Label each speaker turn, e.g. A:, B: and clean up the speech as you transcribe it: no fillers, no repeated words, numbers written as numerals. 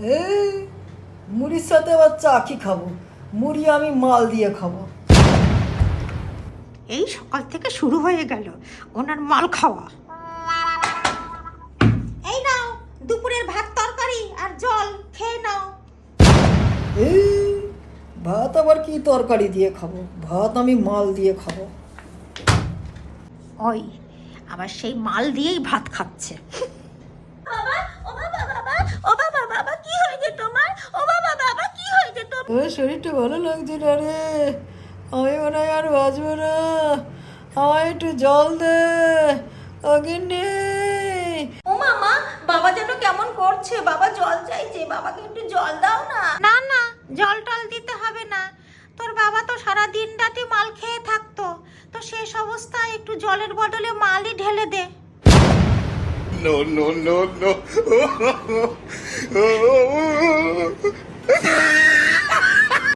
A: এই মুড়ির সাথে আবার চা কি খাবো? মুড়ি আমি মাল দিয়ে খাবো।
B: এই সকাল থেকে শুরু হয়ে গেল ওনার মাল খাওয়া। এই নাও দুপুরের ভাত তরকারি আর জল খেয়ে নাও।
A: এই ভাত আবার কি তরকারি দিয়ে খাবো? ভাত আমি মাল দিয়ে খাবো।
B: ওই আবার সেই মাল দিয়েই ভাত খাচ্ছে। বাবা ও বাবা বাবা ও বাবা বাবা কি হয়েছে তোমার? ও বাবা বাবা কি হয়েছে তোমার?
A: তোর শরীরটা ভালো লাগছে না রে, আমি মনে হয় আর বাঁচবো না, আমায় একটু জল দে। অগিন্নি
B: ও মামা বাবা যেন কেমন করছে, বাবা জল চাইছে, বাবাকে একটু জল দাও না। না না জল টল দিতে হবে না, তোর বাবা তো সারা দিন রাতে মাল খেয়ে থাকতো, তো শেষ অবস্থায় একটু জলের বদলে মালই ঢেলে দে।
C: No, no, no, no.